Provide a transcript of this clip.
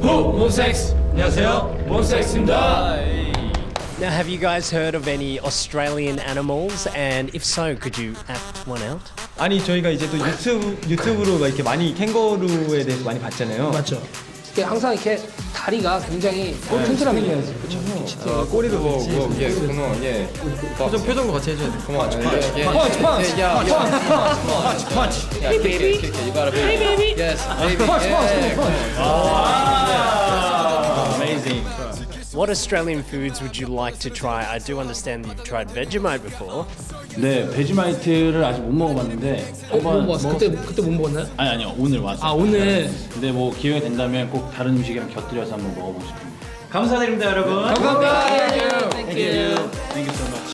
몬스타 X. 안녕하세요. 몬스타 X입니다. Now, have you guys heard of any Australian animals? And if so, could you act one out? 아니 저희가 이제 또 유튜브로 이렇게 많이 캥거루에 대해서 많이 봤잖아요. 맞죠. 이게 항상 이렇게 다리가 굉장히 튼튼합니다. 꼬리도 그렇지. 표정도 같이 해줘야 돼. 펀치, 펀치. Hey baby. You gotta be. Hey baby. Yes. Baby. Amazing. What Australian foods would you like to try? I do understand you've tried Vegemite before. 네, 베지마이트를 아직 못 먹어봤는데 못 먹었어. 그때 못 먹었나요? 아니요 오늘 왔어요. 아 오늘. 근데 뭐 기회가 된다면 꼭 다른 음식이랑 곁들여서 한번 먹어보고 싶습니다. 감사드립니다 여러분. 감사합니다. Thank you.